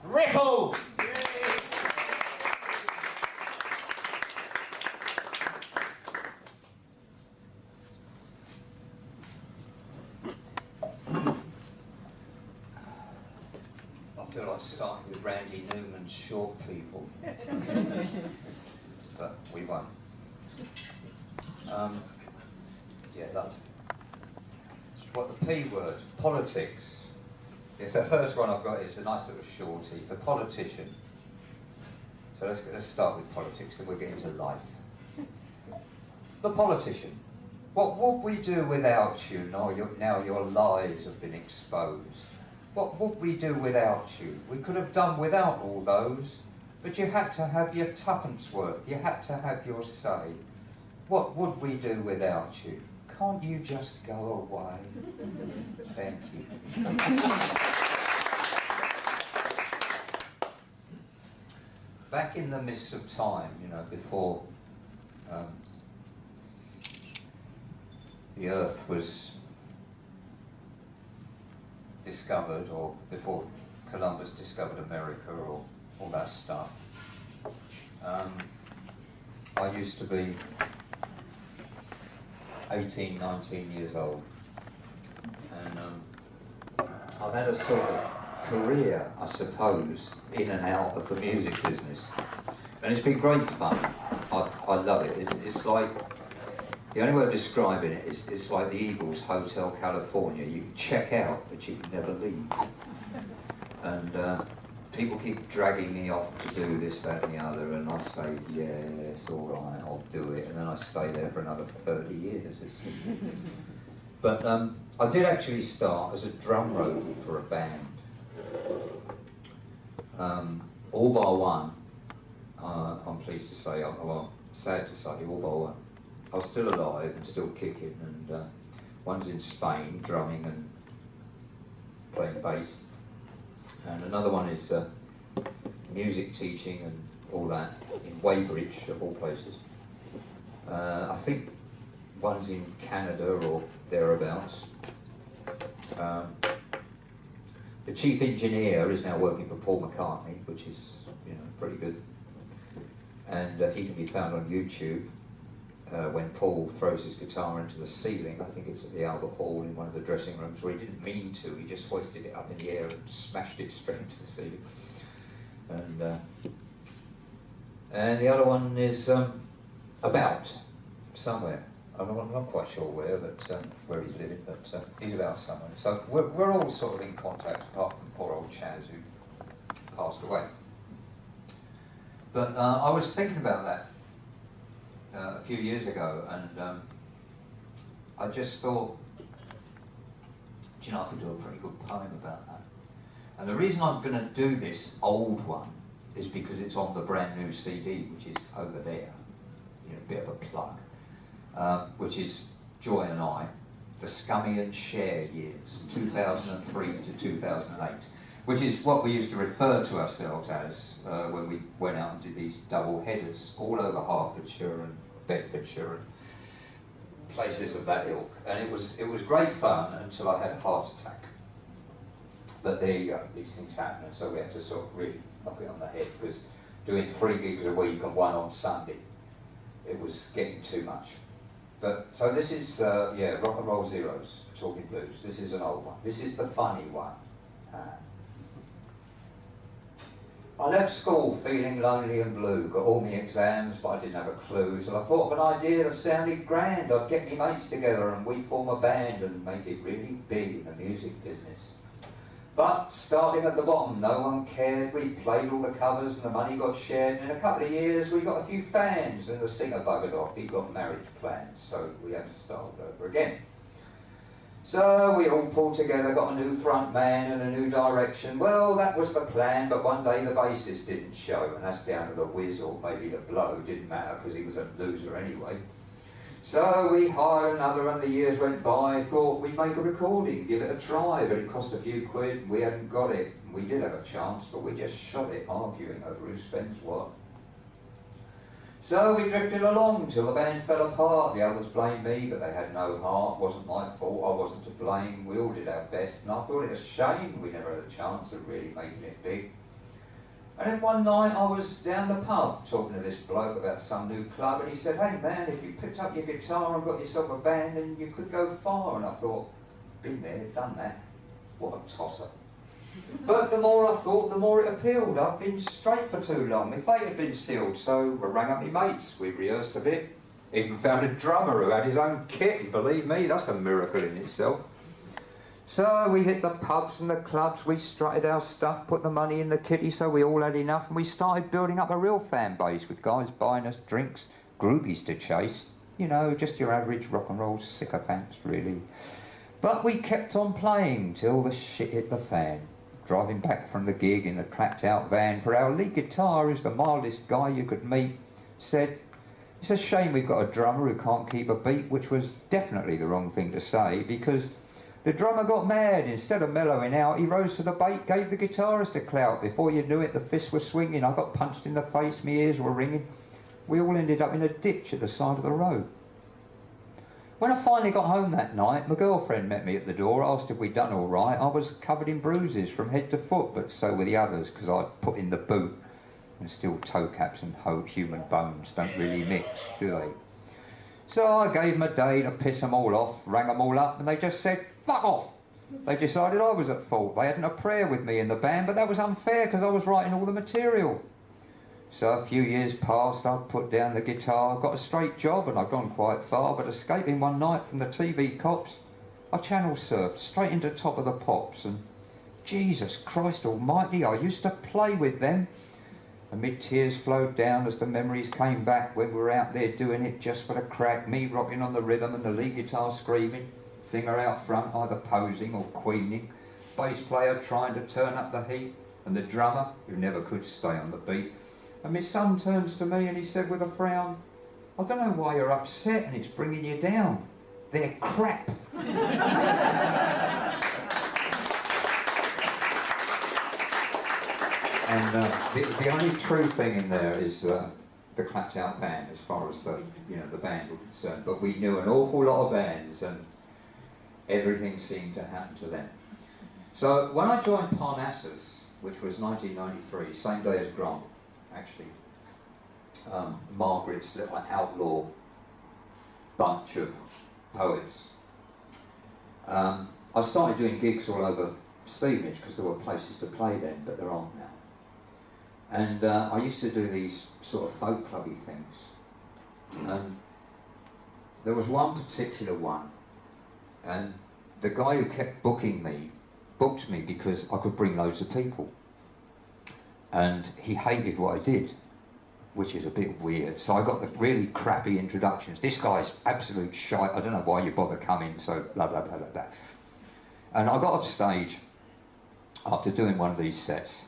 Ripple! I feel like starting with Randy Newman's Short People. But we won't. Yeah, that's what the P word, politics. It's the first one I've got is a nice little shorty, the politician. So let's start with politics, then we'll get into life. The politician. What would we do without you? Now your lies have been exposed. What would we do without you? We could have done without all those, but you had to have your tuppence worth, you had to have your say. What would we do without you? Can't you just go away? Thank you. Back in the mists of time, you know, before the Earth was discovered, or before Columbus discovered America, or all that stuff, I used to be 18, 19 years old, and I've had a sort of career, I suppose, in and out of the music business, and it's been great fun. I love it. It's like, the only way of describing it is it's like the Eagles Hotel California. You can check out, but you can never leave. And people keep dragging me off to do this, that and the other, and I say, yes, all right, I'll do it, and then I stay there for another 30 years. But I did actually start as a drum roadie for a band. All bar one, I'm pleased to say, well, sad to say, all bar one. I was still alive and still kicking, and one's in Spain, drumming and playing bass. And another one is music teaching and all that in Weybridge, of all places. I think one's in Canada or thereabouts. The chief engineer is now working for Paul McCartney, which is, you know, pretty good. And he can be found on YouTube when Paul throws his guitar into the ceiling. I think it's at the Albert Hall in one of the dressing rooms, where he didn't mean to, he just hoisted it up in the air and smashed it straight into the ceiling. And the other one is about somewhere. I'm not quite sure where, but where he's living, but he's about somewhere. So we're all sort of in contact, apart from poor old Chaz, who passed away. But I was thinking about that a few years ago, and I just thought, do you know, I could do a pretty good poem about that. And the reason I'm going to do this old one is because it's on the brand new CD, which is over there, you know, a bit of a plug, which is Joy and I, the Scummy and Share years, 2003 to 2008, which is what we used to refer to ourselves as when we went out and did these double headers all over Hertfordshire and Bedfordshire and places of that ilk. And it was great fun until I had a heart attack. But there you go, these things happen, and so we had to sort of really knock it on the head, because doing 3 gigs a week and 1 on Sunday, it was getting too much. But so this is yeah, Rock and Roll Zeros, Talking Blues. This is an old one. This is the funny one. I left school feeling lonely and blue, got all my exams but I didn't have a clue, so I thought of an idea that sounded grand. I'd get me mates together and we'd form a band and make it really big in the music business. But starting at the bottom, no one cared. We played all the covers and the money got shared, and in a couple of years we got a few fans, and the singer buggered off. He got marriage plans, so we had to start over again. So we all pulled together, got a new front man and a new direction. Well, that was the plan, but one day the bassist didn't show, and that's down to the whiz or maybe the blow, didn't matter because he was a loser anyway. So we hired another, and the years went by. Thought we'd make a recording, give it a try, but it cost a few quid. We hadn't got it. We did have a chance, but we just shot it, arguing over who spends what. So we drifted along till the band fell apart. The others blamed me, but they had no heart. Wasn't my fault, I wasn't to blame. We all did our best, and I thought it a shame we never had a chance of really making it big. And then one night I was down the pub talking to this bloke about some new club, and he said, hey man, if you picked up your guitar and got yourself a band, then you could go far. And I thought, been there, done that. What a tosser. But the more I thought, the more it appealed. I'd been straight for too long. My fate had been sealed, so I rang up my mates. We rehearsed a bit. Even found a drummer who had his own kit, and believe me, that's a miracle in itself. So we hit the pubs and the clubs, we strutted our stuff, put the money in the kitty so we all had enough, and we started building up a real fan base with guys buying us drinks, groupies to chase. You know, just your average rock and roll sycophants, really. But we kept on playing till the shit hit the fan. Driving back from the gig in the clapped out van, for our lead guitar, who's the mildest guy you could meet, said, it's a shame we've got a drummer who can't keep a beat, which was definitely the wrong thing to say, because the drummer got mad. Instead of mellowing out, he rose to the bait, gave the guitarist a clout. Before you knew it, the fists were swinging. I got punched in the face, my ears were ringing. We all ended up in a ditch at the side of the road. When I finally got home that night, my girlfriend met me at the door, asked if we'd done all right. I was covered in bruises from head to foot, but so were the others, because I'd put in the boot. And still toe caps and human bones don't really mix, do they? So I gave them a day to piss them all off, rang them all up, and they just said, fuck off. They decided I was at fault. They hadn't a prayer with me in the band, but that was unfair because I was writing all the material. So a few years passed, I'd put down the guitar, got a straight job, and I'd gone quite far, but escaping one night from the TV cops, I channel surfed straight into Top of the Pops, and Jesus Christ almighty, I used to play with them. And my tears flowed down as the memories came back when we were out there doing it just for the crack, me rocking on the rhythm and the lead guitar screaming, singer out front either posing or queening, bass player trying to turn up the heat, and the drummer who never could stay on the beat. And my son turns to me and he said with a frown, I don't know why you're upset and it's bringing you down. They're crap. And the only true thing in there is the clapped out band, as far as the band were concerned. But we knew an awful lot of bands, and everything seemed to happen to them. So when I joined Parnassus, which was 1993, same day as Grant, actually, Margaret's little outlaw bunch of poets, I started doing gigs all over Stevenage because there were places to play then, but there aren't now. And I used to do these sort of folk clubby things. And there was one particular one, and the guy who kept booking me, booked me because I could bring loads of people. And he hated what I did, which is a bit weird. So I got the really crappy introductions. This guy's absolute shite, I don't know why you bother coming, so blah, blah, blah, blah, blah. And I got off stage after doing one of these sets,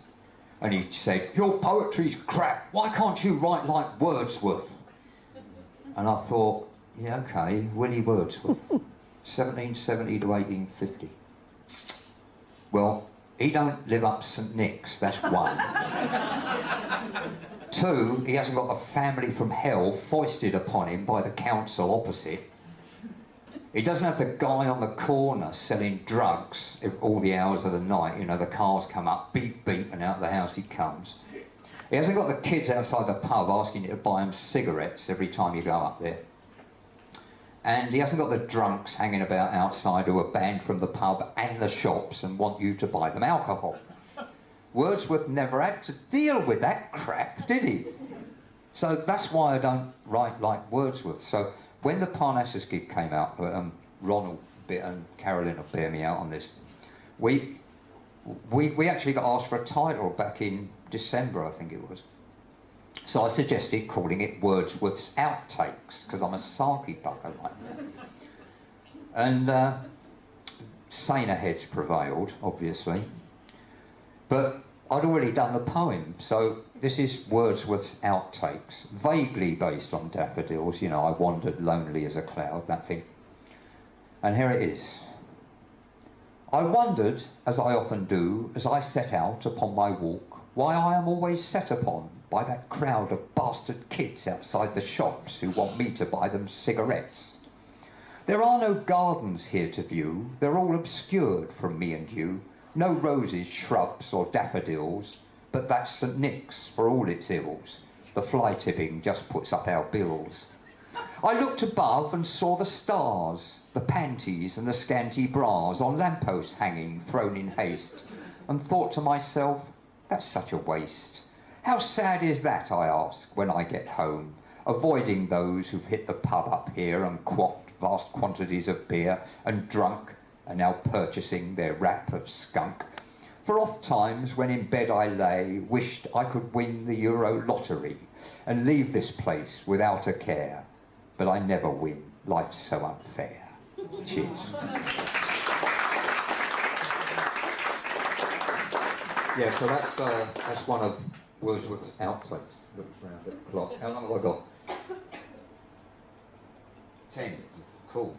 and he said, your poetry's crap, why can't you write like Wordsworth? And I thought, yeah, okay, Willie Wordsworth, 1770 to 1850. Well, he don't live up St Nick's, that's one. Two, he hasn't got a family from hell foisted upon him by the council opposite. He doesn't have the guy on the corner selling drugs all the hours of the night. You know, the cars come up, beep, beep, and out of the house he comes. He hasn't got the kids outside the pub asking you to buy them cigarettes every time you go up there. And he hasn't got the drunks hanging about outside who are banned from the pub and the shops and want you to buy them alcohol. Wordsworth never had to deal with that crap, did he? So that's why I don't write like Wordsworth. So when the Parnassus gig came out, Ronald and Carolyn will bear me out on this, we actually got asked for a title back in December, I think it was. So I suggested calling it Wordsworth's Outtakes, because I'm a sarky bucker like that. And saner heads prevailed, obviously. But I'd already done the poem, so this is Wordsworth's Outtakes, vaguely based on daffodils. You know, I wandered lonely as a cloud, that thing. And here it is. I wondered, as I often do, as I set out upon my walk, why I am always set upon by that crowd of bastard kids outside the shops who want me to buy them cigarettes. There are no gardens here to view, they're all obscured from me and you. No roses, shrubs or daffodils, but that's St Nick's for all its ills. The fly tipping just puts up our bills. I looked above and saw the stars, the panties and the scanty bras on lampposts hanging, thrown in haste, and thought to myself, that's such a waste. How sad is that, I ask, when I get home, avoiding those who've hit the pub up here and quaffed vast quantities of beer and drunk, and now purchasing their wrap of skunk. For oft times when in bed I lay, wished I could win the Euro lottery and leave this place without a care. But I never win. Life's so unfair. Cheers. Yeah, so that's one of Wordsworth's outtakes. Looks round at the clock. How long have I got? 10. Cool.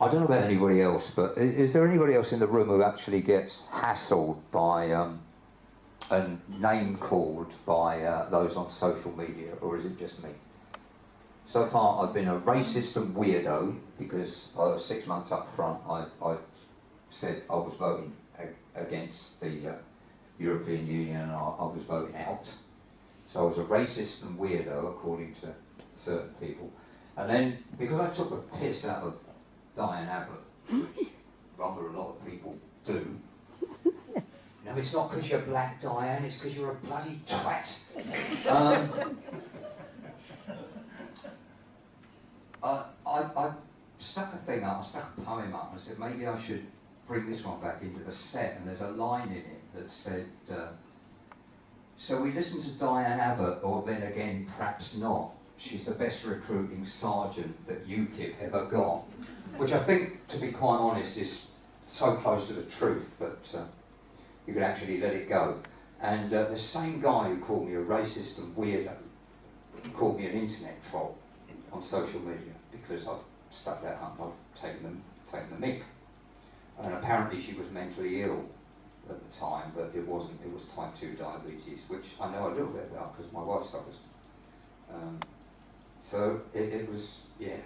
I don't know about anybody else, but is there anybody else in the room who actually gets hassled by and name called by those on social media, or is it just me? So far I've been a racist and weirdo because 6 months up front I said I was voting against the European Union and I was voting out. So I was a racist and weirdo according to certain people. And then because I took a piss out of Diane Abbott, which rather a lot of people do. No, it's not because you're black, Diane, it's because you're a bloody twat. I stuck a thing up, I stuck a poem up, and I said maybe I should bring this one back into the set, and there's a line in it that said, so we listened to Diane Abbott, or then again, perhaps not. She's the best recruiting sergeant that UKIP ever got. Which I think, to be quite honest, is so close to the truth that you could actually let it go. And the same guy who called me a racist and weirdo called me an internet troll on social media because I stuck that up and I'd taken the mick. And apparently she was mentally ill at the time, but it wasn't. It was type 2 diabetes, which I know a little bit about because my wife suffers. So it was, yeah.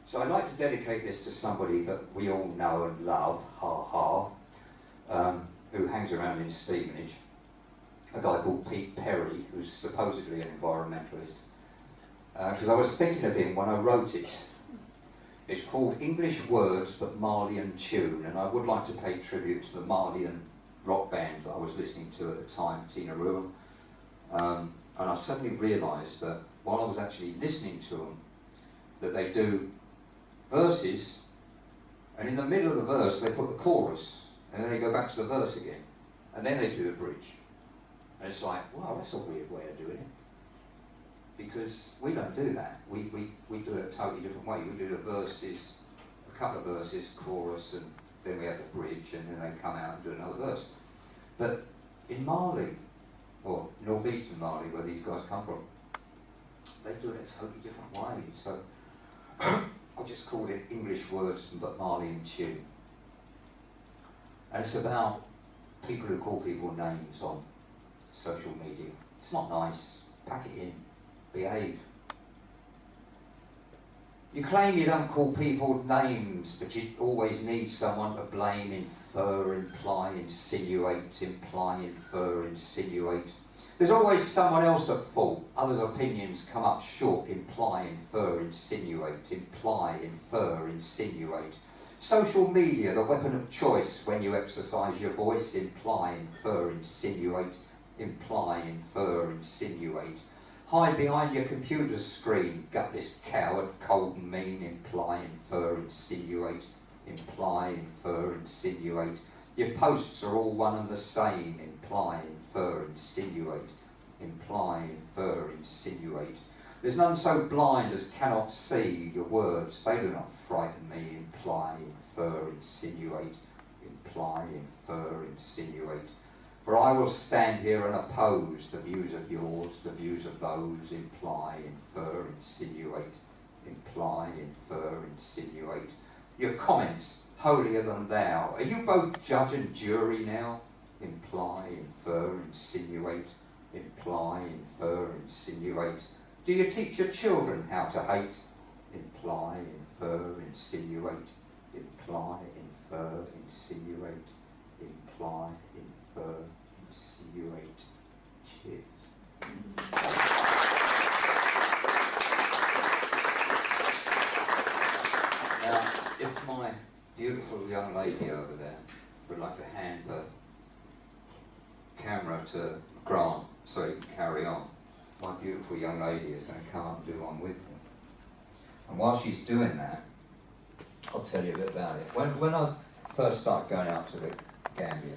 So I'd like to dedicate this to somebody that we all know and love, who hangs around in Stevenage, a guy called Pete Perry, who's supposedly an environmentalist. Because I was thinking of him when I wrote it. It's called English Words but Malian Tune, and I would like to pay tribute to the Malian rock band that I was listening to at the time, Tina Ruhm. And I suddenly realised that while I was actually listening to them, that they do verses, and in the middle of the verse they put the chorus, and then they go back to the verse again, and then they do the bridge. And it's like, wow, that's a weird way of doing it. Because we don't do that. We do it a totally different way. We do the verses, a couple of verses, chorus, and then we have the bridge, and then they come out and do another verse. But in Mali, or northeastern Mali, where these guys come from, they do it a totally different way. So I just called it English Words but Malian Tune. And it's about people who call people names on social media. It's not nice. Pack it in. Behave. You claim you don't call people names, but you always need someone to blame, infer, imply, insinuate, imply, infer, insinuate. There's always someone else at fault. Others' opinions come up short. Imply, infer, insinuate. Imply, infer, insinuate. Social media, the weapon of choice when you exercise your voice. Imply, infer, insinuate. Imply, infer, insinuate. Hide behind your computer screen, gutless coward, cold and mean. Imply, infer, insinuate. Imply, infer, insinuate. Your posts are all one and the same. Imply, infer, insinuate. Imply, infer, insinuate. There's none so blind as cannot see your words. They do not frighten me. Imply, infer, insinuate. Imply, infer, insinuate. For I will stand here and oppose the views of yours, the views of those. Imply, infer, insinuate. Imply, infer, insinuate. Your comments, holier than thou. Are you both judge and jury now? Imply, infer, insinuate. Imply, infer, insinuate. Do you teach your children how to hate? Imply, infer, insinuate. Imply, infer, insinuate. Imply. fly in fur, insinuate. Cheers. Now, if my beautiful young lady over there would like to hand the camera to Grant so he can carry on, my beautiful young lady is going to come up and do one with me. And while she's doing that, I'll tell you a bit about it. When I first started going out to the Gambia,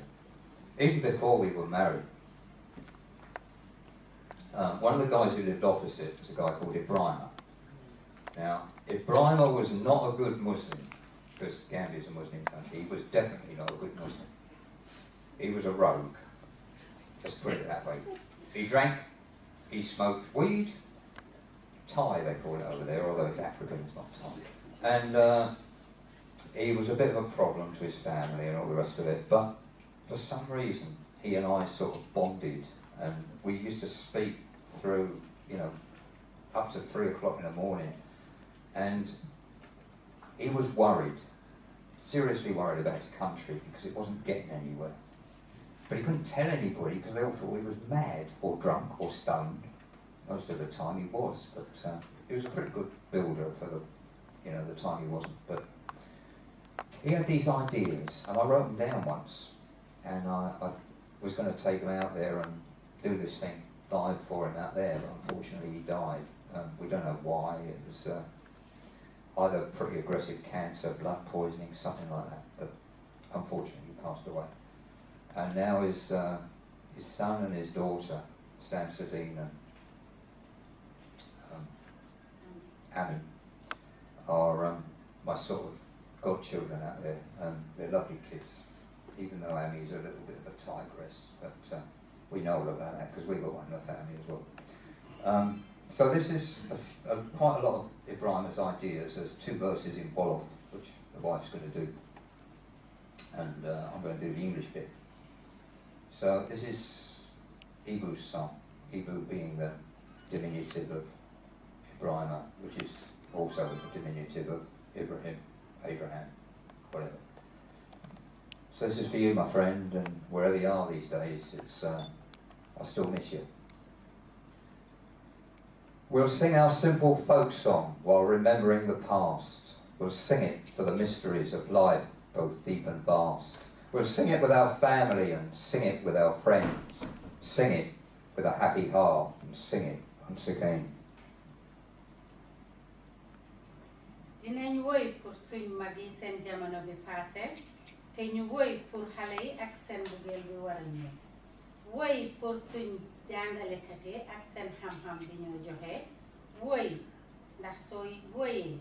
even before we were married, one of the guys who lived opposite was a guy called Ibrahim. Now, Ibrahim was not a good Muslim, because Gambia is a Muslim country. He was definitely not a good Muslim. He was a rogue. Let's put it that way. He drank, he smoked weed, Thai they call it over there, although it's African, it's not Thai. And he was a bit of a problem to his family and all the rest of it, but for some reason he and I sort of bonded, and we used to speak through, you know, up to 3 o'clock in the morning, and he was worried, seriously worried about his country because it wasn't getting anywhere. But he couldn't tell anybody because they all thought he was mad or drunk or stoned. Most of the time he was, but he was a pretty good builder for the, you know, the time he wasn't. But he had these ideas, and I wrote them down once, and I was going to take him out there and do this thing live for him out there, but unfortunately he died. We don't know why. It was either pretty aggressive cancer, blood poisoning, something like that, but unfortunately he passed away. And now his son and his daughter, Samsudeen and Ami, are my sort of godchildren out there. They're lovely kids, even though Ami's a little bit of a tigress, but we know all about that because we got one in the family as well. So this is quite a lot of Ibrahim's ideas. There's 2 verses in Wolof, which the wife's going to do, and I'm going to do the English bit. So this is Ebou's song, Ebou being the diminutive of Ibrahim, which is also the diminutive of Ibrahim, Abraham, whatever. So this is for you, my friend, and wherever you are these days, it's I still miss you. We'll sing our simple folk song while remembering the past. We'll sing it for the mysteries of life, both deep and vast. We'll sing it with our family and sing it with our friends. Sing it with a happy heart and sing it once again. Dinañ woy pour suñ mag yi seen jamono bi passé te ñu woy pour xale yi ak seen mbëggeel bi war a ñëw. Woy pour suñ jàngalekat yi ak seen xam-xam bi ñoo joxe. Woy ndax sooy woyee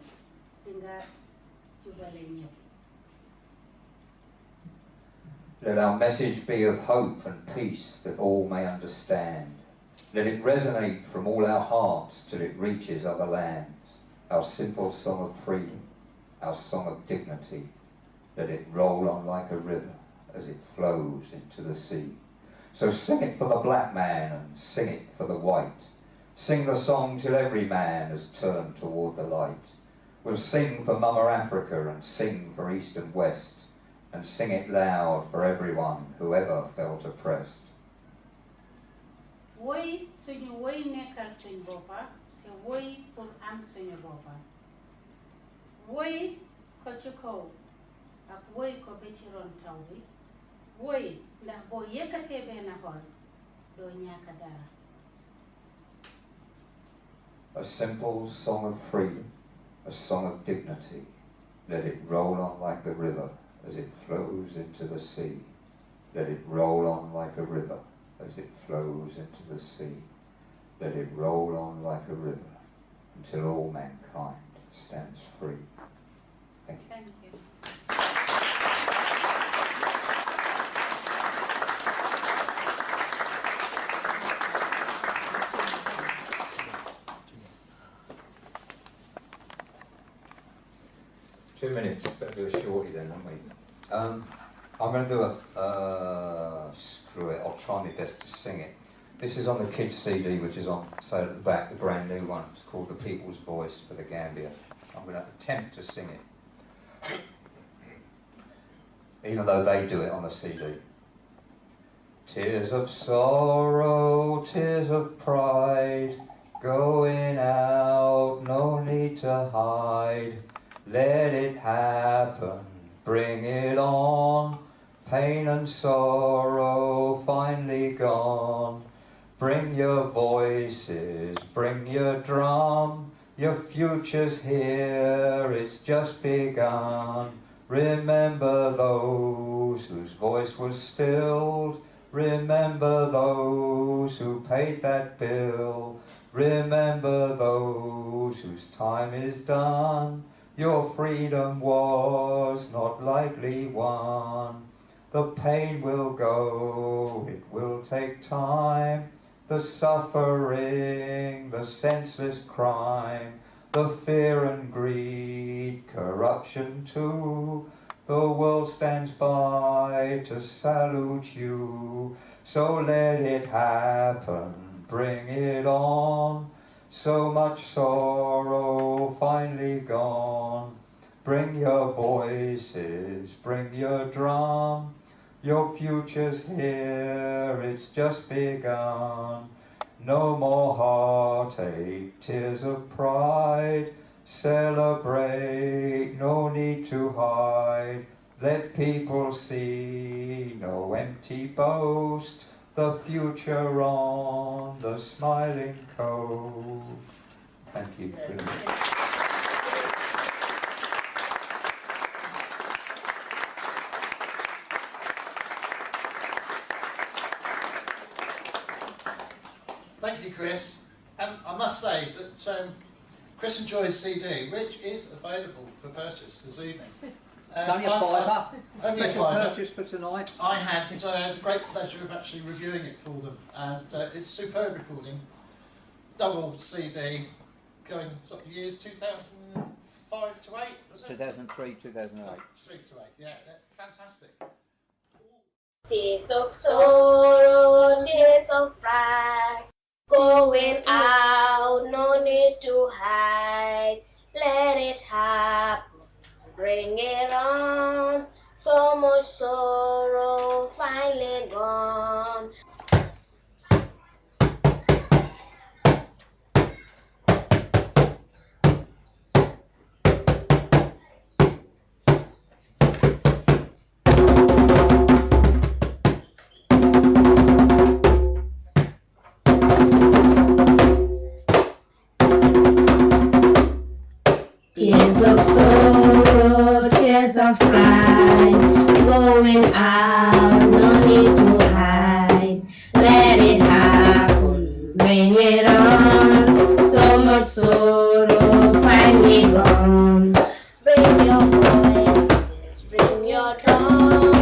di nga jubale ñëpp. Let our message be of hope and peace that all may understand. Let it resonate from all our hearts till it reaches other lands. Our simple song of freedom, our song of dignity. Let it roll on like a river as it flows into the sea. So sing it for the black man and sing it for the white. Sing the song till every man has turned toward the light. We'll sing for Mama Africa and sing for East and West, and sing it loud for everyone who ever felt oppressed. Woy suñu woy nekkal suñ boppa te woy pour am suñu boppa. Woy ko ci kaw ak woy ko ba ci ron taw bi. Woy ndax boo yëkkatee benn xol doo ñàkk dara. A simple song of freedom, a song of dignity. Let it roll on like a river as it flows into the sea. Let it roll on like a river as it flows into the sea. Let it roll on like a river until all mankind stands free. Thank you. Thank you. 2 minutes, better do a shorty then, haven't we? I'm going to do screw it, I'll try my best to sing it. This is on the kids' CD, which is on sale at the back, the brand new one. It's called The People's Voice for the Gambia. I'm going to attempt to sing it, even though they do it on the CD. Tears of sorrow, tears of pride, going out, no need to hide. Let it happen, bring it on. Pain and sorrow finally gone. Bring your voices, bring your drum. Your future's here, it's just begun. Remember those whose voice was stilled. Remember those who paid that bill. Remember those whose time is done. Your freedom was not lightly won. The pain will go, it will take time. The suffering, the senseless crime, the fear and greed, corruption too. The world stands by to salute you. So let it happen, bring it on. So much sorrow finally gone. Bring your voices, bring your drum. Your future's here, it's just begun. No more heartache, tears of pride. Celebrate, no need to hide. Let people see, no empty boast. The future on the smiling coast. Thank you. Thank you, Chris. And I must say that Chris enjoys CD, which is available for purchase this evening. It's only a fiver. Only a Special fiver. purchase for tonight. I had the great pleasure of actually reviewing it for them, and it's a superb recording. Double CD, going sort of years 2005 to 8, was it? 2003, 2008. 3 to 8, yeah, fantastic. Tears of sorrow, tears of pride, going out, no need to hide. Let it happen, bring it on. So much sorrow finally gone. Tears of sorrow, tears of pride, going out, no need to hide. Let it happen, bring it on. So much sorrow finally gone. Bring your voices, bring your drum.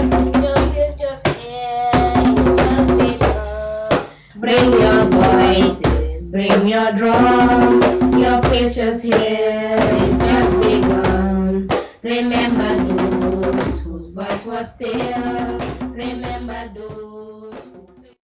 Your future's here, it's just begun. Bring your voices, bring your drum. Your future's here, it just begun. Remember those whose voice was still. Remember those.